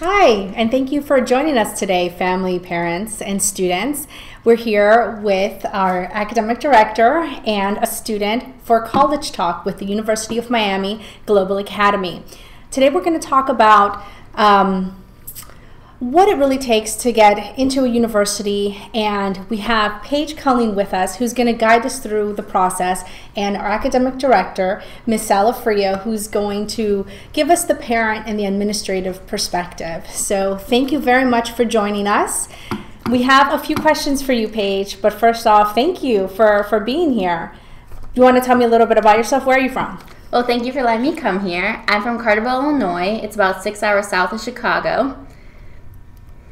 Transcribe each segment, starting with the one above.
Hi, and thank you for joining us today, family, parents, and students. We're here with our academic director and a student for College Talk with the University of Miami Global Academy. Today we're going to talk about what it really takes to get into a university, and we have Paige Kulling with us, who's going to guide us through the process, and our academic director, Ms. Salafria, who's going to give us the parent and the administrative perspective. So thank you very much for joining us. We have a few questions for you, Paige, but first off, thank you for being here. You want to tell me a little bit about yourself? Where are you from? Well, thank you for letting me come here. I'm from Carterville, Illinois. It's about 6 hours south of Chicago.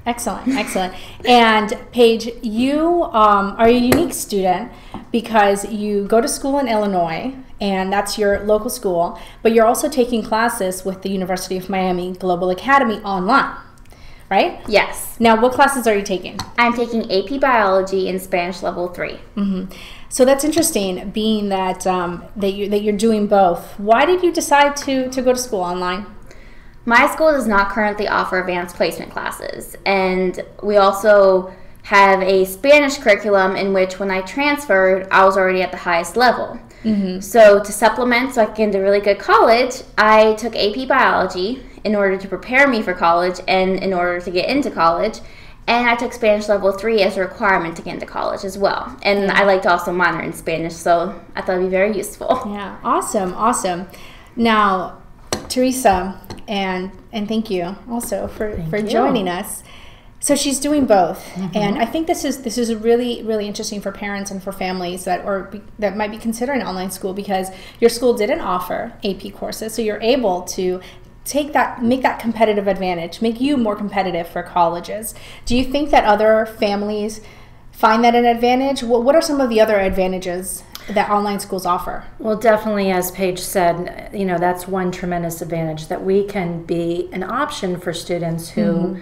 Excellent, excellent. And Paige, you are a unique student because you go to school in Illinois, and that's your local school, but you're also taking classes with the University of Miami Global Academy online, right? Yes. Now, what classes are you taking? I'm taking AP Biology and Spanish Level 3. Mm-hmm. So that's interesting, being that that you're doing both. Why did you decide to go to school online? My school does not currently offer advanced placement classes, and we also have a Spanish curriculum in which when I transferred, I was already at the highest level. Mm-hmm. So to supplement so I could get into really good college, I took AP Biology in order to prepare me for college and in order to get into college, and I took Spanish Level 3 as a requirement to get into college as well. And I like to also minor in Spanish, so I thought it would be very useful. Yeah, awesome, awesome. Now, Teresa, and thank you also for joining us. So she's doing both, and I think this is really interesting for parents and for families that might be considering online school, because your school didn't offer AP courses, so you're able to make that competitive advantage, make you more competitive for colleges. Do you think that other families find that an advantage? What are some of the other advantages that online schools offer? Well, definitely, as Paige said, that's one tremendous advantage, that we can be an option for students who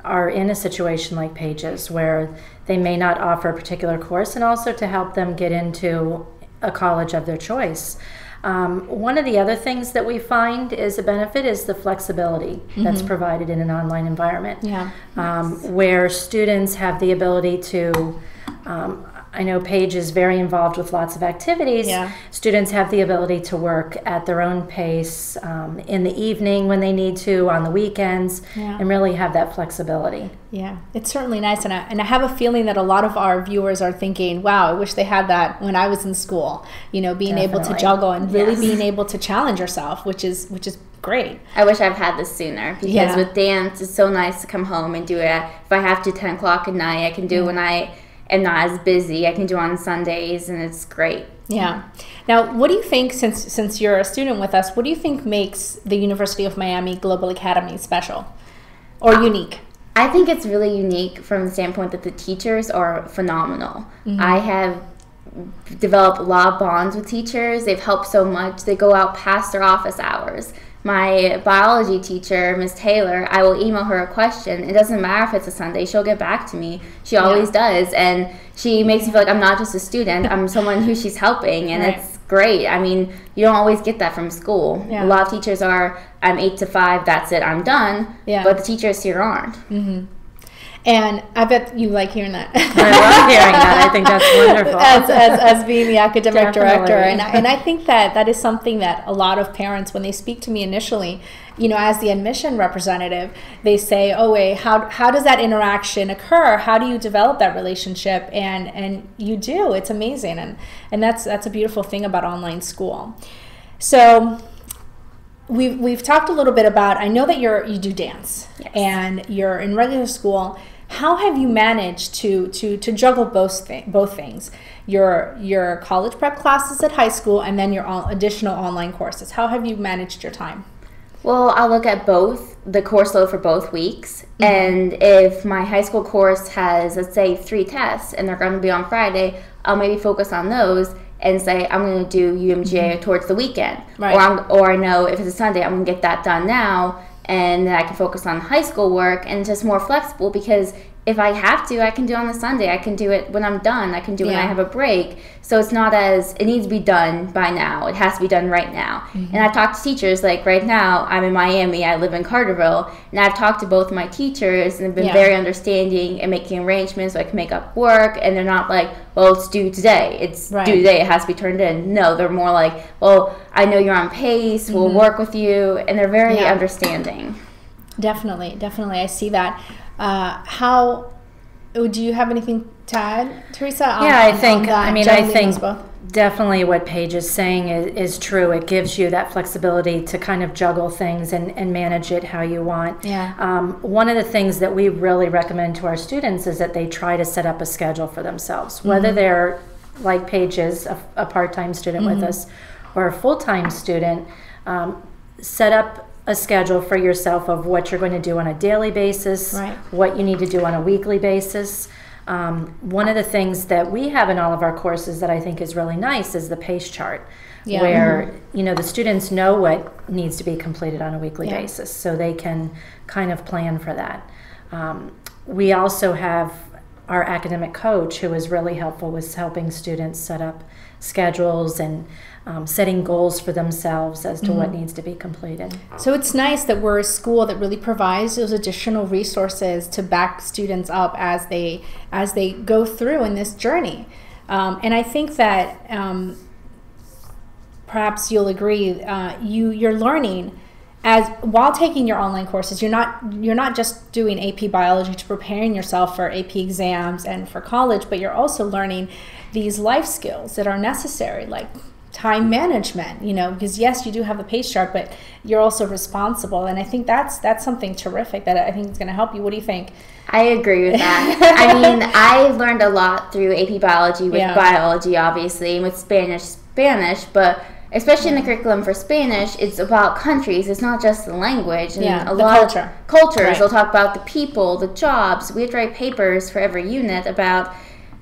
are in a situation like Paige's, where they may not offer a particular course, and also to help them get into a college of their choice. One of the other things that we find is a benefit is the flexibility that's provided in an online environment, where students have the ability to I know Paige is very involved with lots of activities. Yeah. Students have the ability to work at their own pace in the evening when they need to, on the weekends, and really have that flexibility. Yeah, it's certainly nice. And I have a feeling that a lot of our viewers are thinking, wow, I wish they had that when I was in school, being able to juggle and really being able to challenge yourself, which is great. I wish I've had this sooner, because with dance, it's so nice to come home and do it. If I have to 10 o'clock at night, I can do it when I am not as busy. I can do it on Sundays, and it's great. Yeah. Now, what do you think, since you're a student with us, what do you think makes the University of Miami Global Academy special or unique? I think it's really unique from the standpoint that the teachers are phenomenal. I have developed a lot of bonds with teachers. They've helped so much. They go out past their office hours. My biology teacher, Ms. Taylor, I will email her a question. It doesn't matter if it's a Sunday. She'll get back to me. She always does. And she makes me feel like I'm not just a student. I'm someone who she's helping. And it's great. I mean, you don't always get that from school. A lot of teachers are, I'm 8 to 5, that's it, I'm done. But the teachers here aren't. And I bet you like hearing that. I love hearing that. I think that's wonderful. as being the academic director. And I think that is something that a lot of parents, when they speak to me initially, as the admission representative, they say, oh, wait, how does that interaction occur? How do you develop that relationship? And you do. It's amazing. And that's a beautiful thing about online school. So we've talked a little bit about, I know that you do dance, and you're in regular school. How have you managed to juggle both things? Your college prep classes at high school, and then your additional online courses. How have you managed your time? Well, I'll look at the course load for both weeks. And if my high school course has, let's say, 3 tests, and they're going to be on Friday, I'll maybe focus on those and say, I'm going to do UMGA towards the weekend. Or I know if it's a Sunday, I'm going to get that done now, and then I can focus on high school work, and it's just more flexible, because if I have to, I can do it on a Sunday. I can do it when I'm done. I can do it when I have a break. So it's not as, it needs to be done by now. It has to be done right now. And I've talked to teachers, like right now, I'm in Miami, I live in Carterville, and I've talked to both my teachers and they've been very understanding and making arrangements so I can make up work. And they're not like, well, it's due today. It's due today. It has to be turned in. No, they're more like, well, I know you're on pace. We'll work with you. And they're very understanding. Definitely. I see that. How do you have anything to add, Teresa? I think definitely what Paige is saying is true. It gives you that flexibility to kind of juggle things and manage it how you want. One of the things that we really recommend to our students is that they try to set up a schedule for themselves, whether they're like Paige is, a part-time student with us, or a full-time student. Set up a schedule for yourself of what you're going to do on a daily basis, what you need to do on a weekly basis. One of the things that we have in all of our courses that I think is really nice is the pace chart, where the students know what needs to be completed on a weekly basis, so they can kind of plan for that. We also have our academic coach who is really helpful with helping students set up schedules and setting goals for themselves as to what needs to be completed. So it's nice that we're a school that really provides those additional resources to back students up as they go through in this journey. And I think that perhaps you'll agree, you're learning as while taking your online courses. You're not just doing AP biology to preparing yourself for AP exams and for college, but you're also learning these life skills that are necessary, like time management, because yes, you do have the pace chart, but you're also responsible. And I think that's something terrific that I think is going to help you. What do you think? I agree with that. I mean, I learned a lot through AP biology with biology, obviously, and with Spanish, but especially in the curriculum for Spanish, it's about countries. It's not just the language. And a lot of cultures. They'll talk about the people, the jobs. We have to write papers for every unit about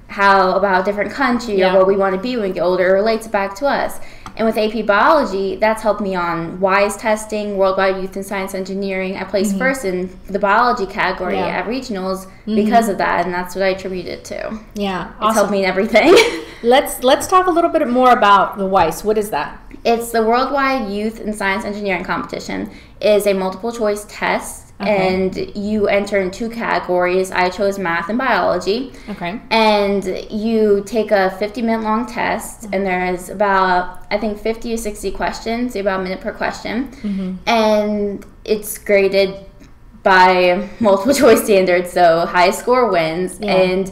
a different country or what we want to be when we get older. It relates back to us. And with AP Biology, that's helped me on WISE testing, Worldwide Youth in Science Engineering. I placed first in the biology category at regionals because of that, and that's what I attribute it to. Yeah, it's helped me in everything. Let's talk a little bit more about the WISE. What is that? It's the Worldwide Youth in Science Engineering Competition. It is a multiple choice test. And you enter in two categories. I chose math and biology. And you take a 50-minute long test, and there is about, I think, 50 to 60 questions, so about a minute per question. And it's graded by multiple choice standards, so highest score wins. And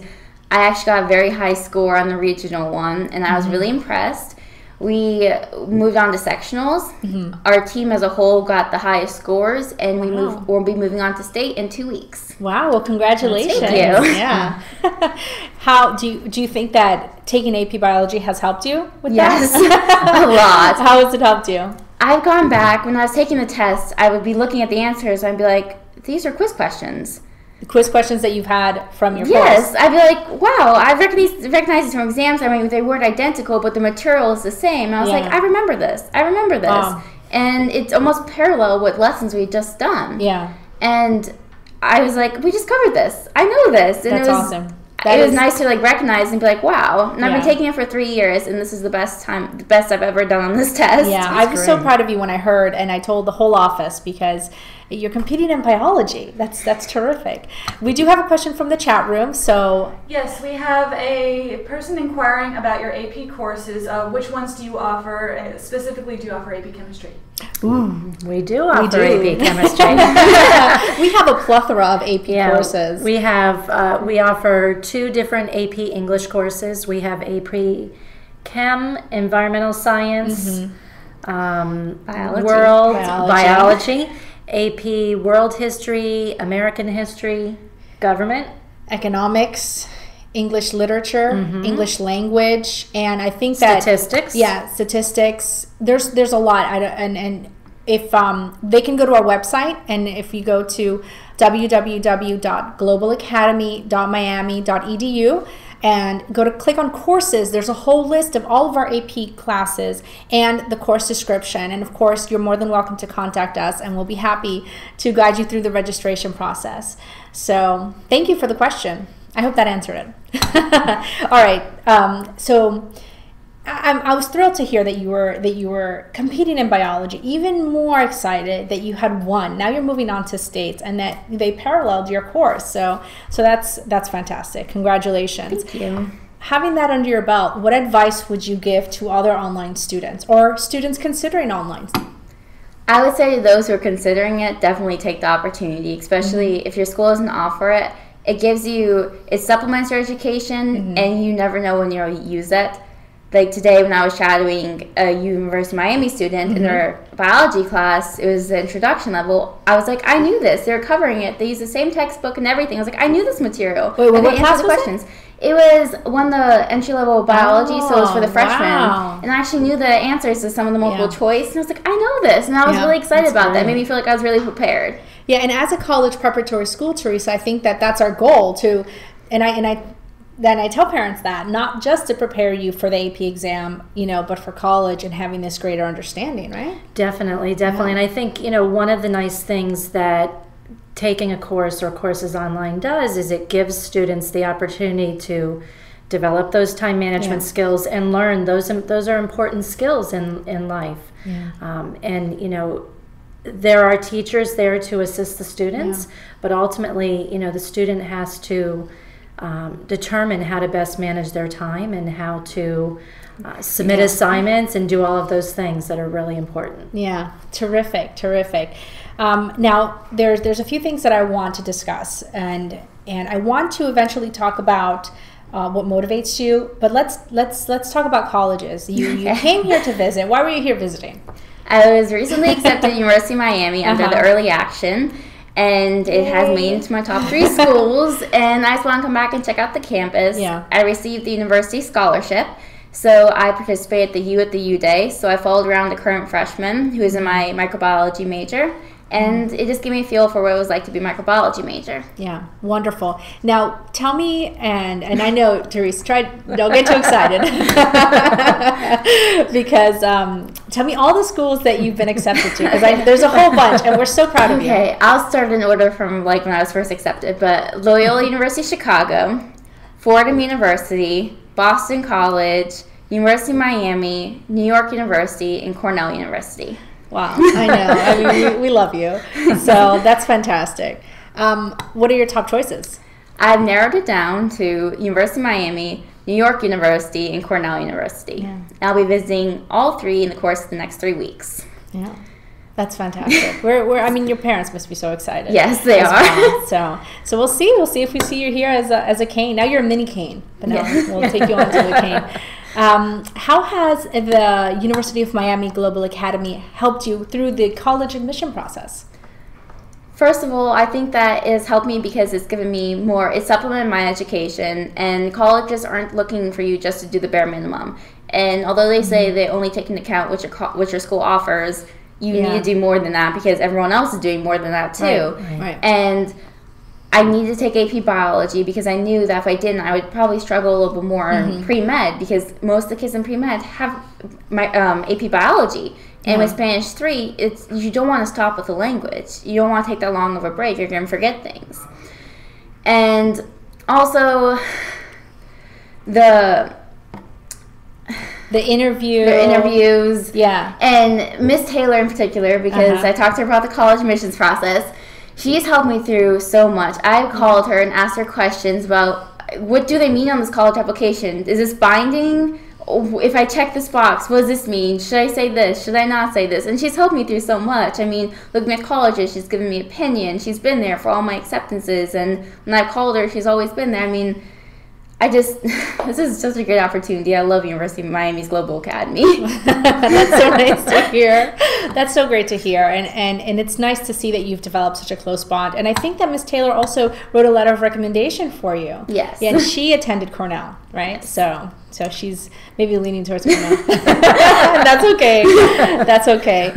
I actually got a very high score on the regional one, and I was really impressed. We moved on to sectionals. Our team as a whole got the highest scores, and we'll be moving on to state in 2 weeks. Wow! Well, congratulations. Thank you. Yeah. How do you think that taking AP Biology has helped you with that? Yes, a lot. How has it helped you? I've gone back when I was taking the test. I would be looking at the answers, and I'd be like, "These are quiz questions." Quiz questions that you've had from your course. Yes, I'd be like, wow, I recognize these from exams. I mean, they weren't identical, but the material is the same. And I was like, I remember this. And it's almost parallel with lessons we'd just done. And I was like, we just covered this. I know this. And that's awesome. It was nice to recognize and be like, wow. And I've been taking it for 3 years, and this is the best I've ever done on this test. Yeah, I was so proud of you when I heard, and I told the whole office, because you're competing in biology. That's terrific. We do have a question from the chat room, so yes, we have a person inquiring about your AP courses. Which ones do you offer? Specifically, do you offer AP Chemistry? We do offer AP Chemistry. We have a plethora of AP courses. We have we offer 2 different AP English courses. We have AP Chem, Environmental Science, Biology. AP World History, American History, Government, Economics, English Literature, English Language, and I think Statistics. Statistics. There's a lot. And if they can go to our website, and if you go to www.globalacademy.miami.edu, and click on courses. There's a whole list of all of our AP classes and the course description. And of course, you're more than welcome to contact us, and we'll be happy to guide you through the registration process. So thank you for the question. I hope that answered it. All right. So I was thrilled to hear that you were competing in biology. Even more excited that you had won. Now you're moving on to states, and that they paralleled your course. So that's fantastic. Congratulations. Thank you. Having that under your belt, what advice would you give to other online students or students considering online? I would say to those who are considering it, definitely take the opportunity, especially if your school doesn't offer it. It supplements your education, and you never know when you'll use it. Like today when I was shadowing a University of Miami student in their biology class, it was the introduction level. I was like, I knew this. They were covering it. They used the same textbook and everything. I was like, I knew this material. Wait, what class was questions. It was one of the entry-level biology, so it was for the freshmen. Wow. And I actually knew the answers to some of the multiple choice. And I was like, I know this. And I was really excited about that. It made me feel like I was really prepared. Yeah, and as a college preparatory school, Teresa, I think that's our goal to, and I tell parents that, not just to prepare you for the AP exam, but for college and having this greater understanding, right? Definitely. And I think, one of the nice things that taking a course or courses online does is it gives students the opportunity to develop those time management skills and learn those are important skills in life. And there are teachers there to assist the students, but ultimately the student has to determine how to best manage their time and how to submit assignments and do all of those things that are really important. Yeah, terrific. Now, there's a few things that I want to discuss, and I want to eventually talk about what motivates you. But let's talk about colleges. You came here to visit. Why were you here visiting? I was recently accepted at University of Miami under the early action, and it has made into my top 3 schools, and I just want to come back and check out the campus. I received the university scholarship, so I participated at the U Day. So I followed around a current freshman who is in my microbiology major, and it just gave me a feel for what it was like to be a microbiology major. Yeah, wonderful. Now, tell me, and I know, Teresa, don't get too excited, because tell me all the schools that you've been accepted to, because there's a whole bunch, and we're so proud of you. Okay, I'll start in order from when I was first accepted, but Loyola University Chicago, Fordham University, Boston College, University of Miami, New York University, and Cornell University. Wow, I know. I mean, we love you. So that's fantastic. What are your top choices? I've narrowed it down to University of Miami, New York University, and Cornell University. I'll be visiting all 3 in the course of the next 3 weeks. Yeah, that's fantastic. I mean, your parents must be so excited. Yes, they are. Well. So we'll see. We'll see if we see you here as a cane. Now you're a mini cane, but now we'll take you on to the cane. How has the University of Miami Global Academy helped you through the college admission process? First of all, I think that it has helped me because it's given me it supplemented my education, and colleges aren't looking for you just to do the bare minimum. And although they say they only take into account what your school offers, you need to do more than that because everyone else is doing more than that too. Right. And I needed to take AP Biology because I knew that if I didn't, I would probably struggle a little bit more in pre-med because most of the kids in pre-med have my AP Biology. And with Spanish 3, you don't want to stop with the language. You don't want to take that long of a break. You're going to forget things. And also, the interviews. Yeah. And Miss Taylor in particular, because I talked to her about the college admissions process. She's helped me through so much. I've called her and asked her questions about what do they mean on this college application? Is this binding? If I check this box, what does this mean? Should I say this? Should I not say this? And she's helped me through so much. I mean, looking at colleges, she's given me opinion. She's been there for all my acceptances. And when I've called her, she's always been there. I mean, this is such a great opportunity. I love University of Miami's Global Academy. That's so nice to hear. That's so great to hear. And it's nice to see that you've developed such a close bond. And I think that Miss Taylor also wrote a letter of recommendation for you. Yes. Yeah, and she attended Cornell, right? So she's maybe leaning towards Cornell. That's okay. That's okay.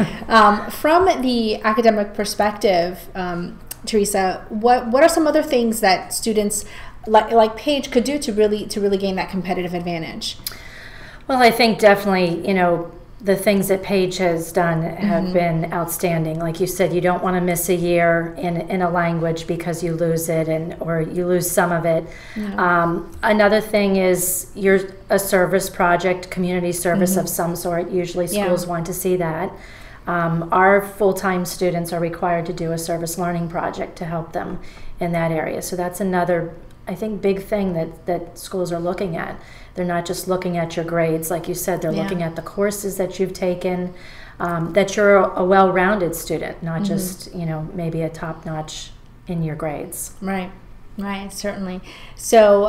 From the academic perspective, Teresa, what are some other things that students like Paige could do to really gain that competitive advantage? Well, I think definitely, the things that Paige has done have been outstanding. Like you said, you don't want to miss a year in a language because you lose it or you lose some of it. Yeah. Another thing is a service project, community service of some sort. Usually schools want to see that. Our full-time students are required to do a service learning project to help them in that area. So that's another, I think, big thing that schools are looking at. They're not just looking at your grades, like you said, they're looking at the courses that you've taken, that you're a well-rounded student, not just, maybe a top-notch in your grades. Right, certainly. So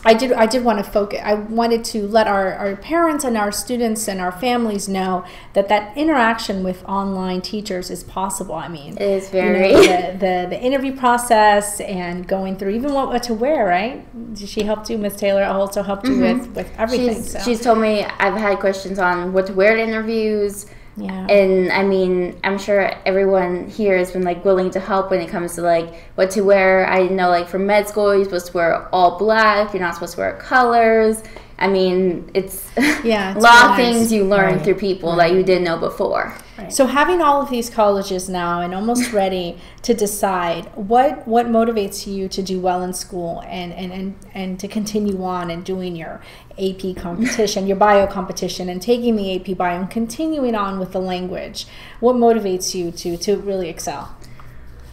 I did want to focus. I wanted to let our parents and our students and our families know that interaction with online teachers is possible. I mean, it is very the interview process and going through even what to wear. Right? She helped you, Miss Taylor. Also helped you with everything. She's told me I've had questions on what to wear at interviews. Yeah. And I mean, I'm sure everyone here has been willing to help when it comes to what to wear. I know for med school you're supposed to wear all black. You're not supposed to wear colors. I mean, it's a lot of things you learn through people that you didn't know before. Right. So having all of these colleges now and almost ready to decide what motivates you to do well in school and to continue on and doing your AP competition, your bio competition, and taking the AP bio and continuing on with the language, what motivates you to really excel?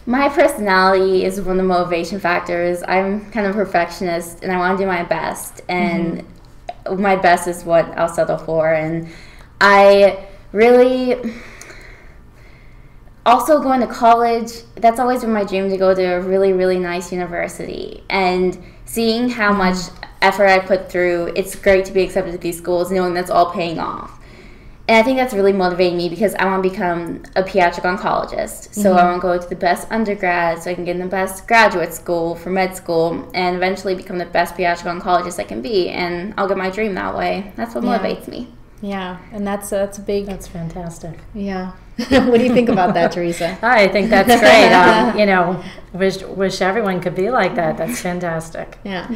My personality is one of the motivation factors. I'm kind of a perfectionist and I want to do my best, and my best is what I'll settle for. And I really also going to college, that's always been my dream, to go to a really, really nice university. And seeing how much effort I put through, it's great to be accepted to these schools, knowing that's all paying off. And I think that's really motivating me because I want to become a pediatric oncologist. So I want to go to the best undergrad so I can get in the best graduate school for med school and eventually become the best pediatric oncologist I can be. And I'll get my dream that way. That's what motivates me. Yeah, and that's big. That's fantastic. Yeah. What do you think about that, Teresa? I think that's great. Wish everyone could be like that. That's fantastic. Yeah.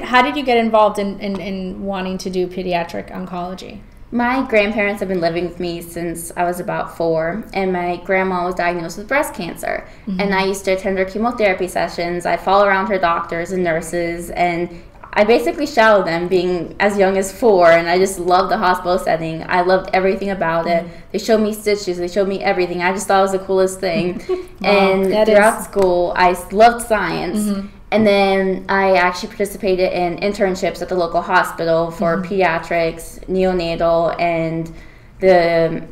How did you get involved in wanting to do pediatric oncology? My grandparents have been living with me since I was about 4, and my grandma was diagnosed with breast cancer. And I used to attend her chemotherapy sessions. I'd follow around her doctors and nurses, and I basically shadowed them being as young as 4, and I just loved the hospital setting. I loved everything about it. They showed me stitches. They showed me everything. I just thought it was the coolest thing. And throughout school, I loved science. And then I actually participated in internships at the local hospital for pediatrics, neonatal, and the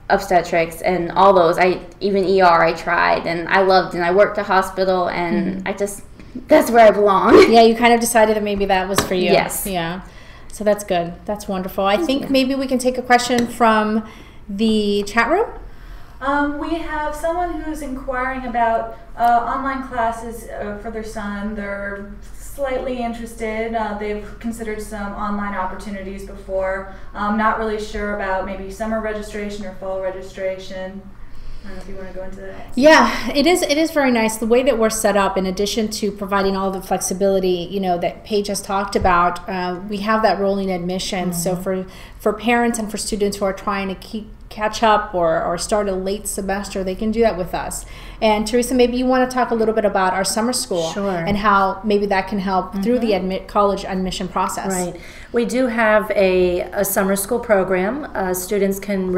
obstetrics, and all those. Even ER I tried, and I loved it. And I worked at a hospital, and that's where I belong. Yeah, you kind of decided that maybe that was for you. Yes. Yeah. So that's good. That's wonderful. I think maybe we can take a question from the chat room. We have someone who's inquiring about online classes for their son. They're slightly interested. They've considered some online opportunities before. Not really sure about maybe summer registration or fall registration. I don't know if you want to go into that. Yeah, it is very nice. The way that we're set up, in addition to providing all the flexibility, that Paige has talked about, we have that rolling admission. So for parents and for students who are trying to catch up or start a late semester, they can do that with us. And Teresa, maybe you want to talk a little bit about our summer school and how maybe that can help through the college admission process. Right. We do have a summer school program. Students can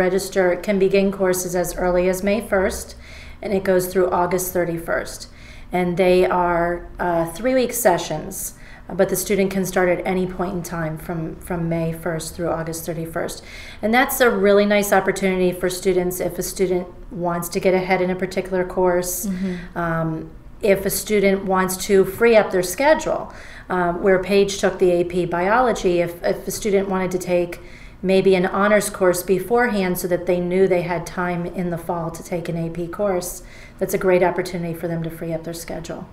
begin courses as early as May 1st, and it goes through August 31st. And they are 3-week sessions. But the student can start at any point in time from May 1st through August 31st. And that's a really nice opportunity for students if a student wants to get ahead in a particular course, if a student wants to free up their schedule. Where Paige took the AP biology, if a student wanted to take maybe an honors course beforehand so that they knew they had time in the fall to take an AP course, that's a great opportunity for them to free up their schedule.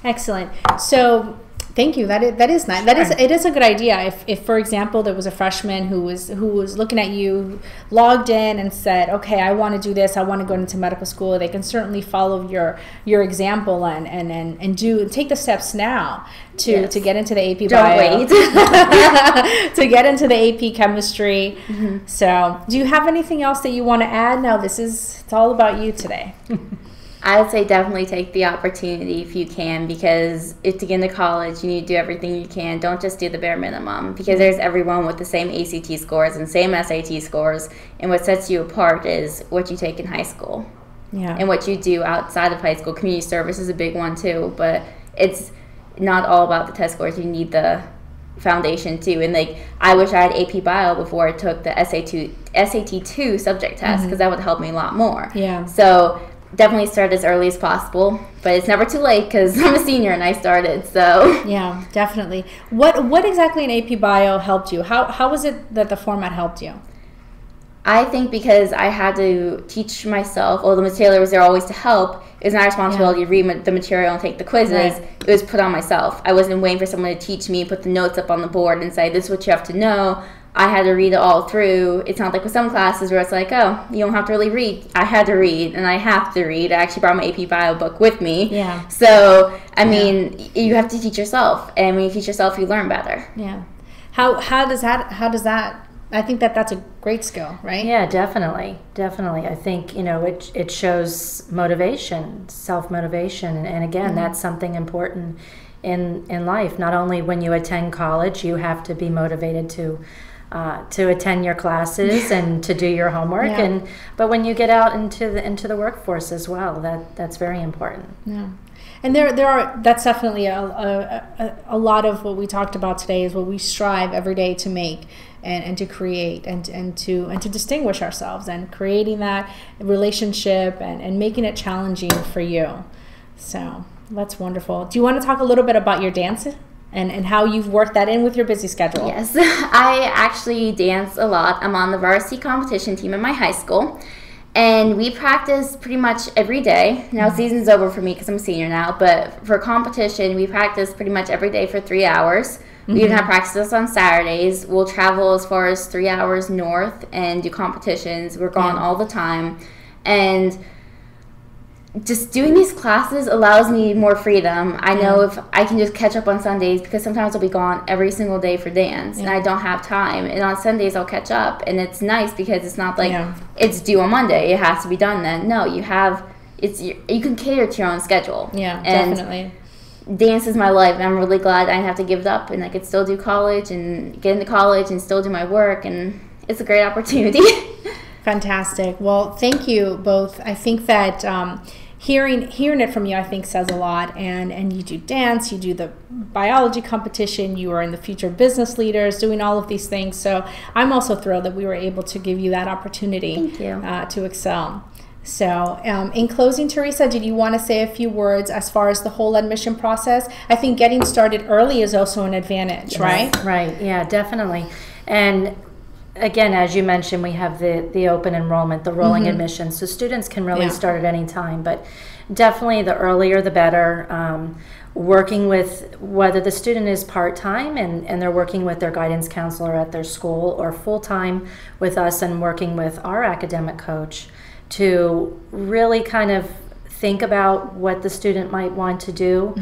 Excellent. So Thank you. That is nice. It is a good idea. If for example there was a freshman who was looking at you, logged in and said, okay, I want to do this, I want to go into medical school, they can certainly follow your example and take the steps now to get into the AP Bio. Don't wait. To get into the AP Chemistry. So do you have anything else that you want to add? Now it's all about you today. I would say definitely take the opportunity if you can, because if to get into college, you need to do everything you can. Don't just do the bare minimum, because there's everyone with the same ACT scores and same SAT scores, and what sets you apart is what you take in high school. Yeah. And what you do outside of high school. Community service is a big one too, but it's not all about the test scores. You need the foundation too. And like, I wish I had AP Bio before I took the SAT2 subject test, because that would help me a lot more. Yeah. So definitely start as early as possible, but it's never too late, because I'm a senior and I started. So yeah, definitely. What exactly in AP Bio helped you? How was it that the format helped you? I think because I had to teach myself, the material was there always to help. It was my responsibility to read the material and take the quizzes. Right. It was put on myself. I wasn't waiting for someone to teach me, put the notes up on the board and say, this is what you have to know. I had to read it all through. It's not like with some classes where it's like, oh, you don't have to really read. I had to read, and I have to read. I actually brought my AP Bio book with me. Yeah. So, I mean, you have to teach yourself. And when you teach yourself, you learn better. Yeah. How does that, I think that's a great skill, right? Yeah, definitely. I think, it shows motivation, self-motivation. And again, that's something important in life. Not only when you attend college, you have to be motivated to attend your classes and to do your homework, but when you get out into the workforce as well, that's very important. Yeah. And that's definitely a lot of what we talked about today is what we strive every day to make and to create and to distinguish ourselves, and creating that relationship and making it challenging for you. So that's wonderful. Do you want to talk a little bit about your dance and how you've worked that in with your busy schedule? Yes, I actually dance a lot. I'm on the varsity competition team in my high school, and we practice pretty much every day. Now season's over for me because I'm a senior now, but for competition, we practice pretty much every day for 3 hours. We even have practices on Saturdays. We'll travel as far as 3 hours north and do competitions. We're gone all the time, and just doing these classes allows me more freedom. I know if I can just catch up on Sundays, because sometimes I'll be gone every single day for dance and I don't have time. And on Sundays I'll catch up, and it's nice because it's not like it's due on Monday, it has to be done then. No, you can cater to your own schedule. Yeah, and definitely. Dance is my life, and I'm really glad I didn't have to give it up, and I could still do college and get into college and still do my work, and it's a great opportunity. Fantastic. Well, thank you both. I think that hearing it from you, I think, says a lot. And you do dance, you do the biology competition, you are in the future business leaders, doing all of these things. So I'm also thrilled that we were able to give you that opportunity. Thank you. To excel. So in closing, Teresa, did you want to say a few words as far as the whole admission process? I think getting started early is also an advantage, right? Right, yeah, definitely. And again, as you mentioned, we have the open enrollment, the rolling admission, so students can really start at any time, but definitely the earlier the better. Working with, whether the student is part-time and they're working with their guidance counselor at their school, or full-time with us and working with our academic coach, to really kind of think about what the student might want to do,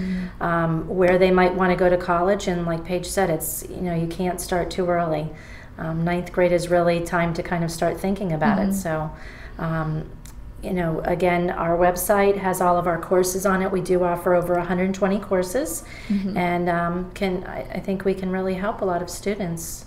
where they might want to go to college. And like Paige said, it's, you can't start too early. Ninth grade is really time to kind of start thinking about it. So, again, our website has all of our courses on it. We do offer over 120 courses, and I think we can really help a lot of students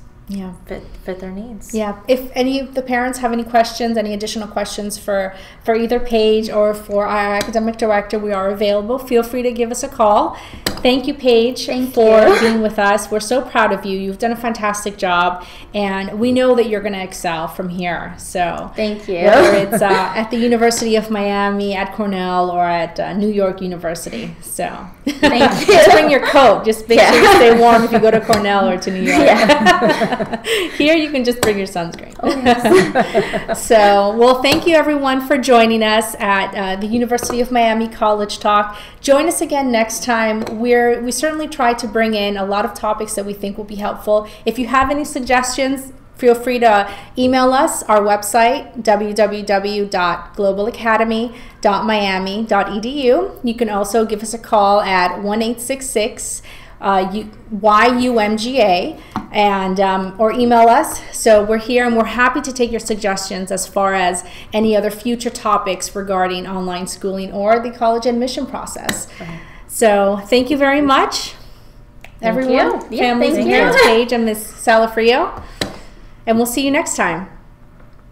fit their needs. Yeah. If any of the parents have any questions, any additional questions for either Paige or for our academic director, we are available. Feel free to give us a call. Thank you, Paige, for being with us. We're so proud of you. You've done a fantastic job, and we know that you're going to excel from here. So thank you. Whether it's at the University of Miami, at Cornell, or at New York University. So thank you. Just bring your coat. Just make sure you stay warm if you go to Cornell or to New York. Here you can just bring your sunscreen. Oh, yes. So, well, thank you everyone for joining us at the University of Miami College Talk. Join us again next time. We certainly try to bring in a lot of topics that we think will be helpful. If you have any suggestions, feel free to email us, our website, www.globalacademy.miami.edu. You can also give us a call at 1-866 YUMGA and or email us. So we're here and we're happy to take your suggestions as far as any other future topics regarding online schooling or the college admission process. So thank you very much, everyone. You. Families and parents, Paige and Ms. Salafrio. And we'll see you next time.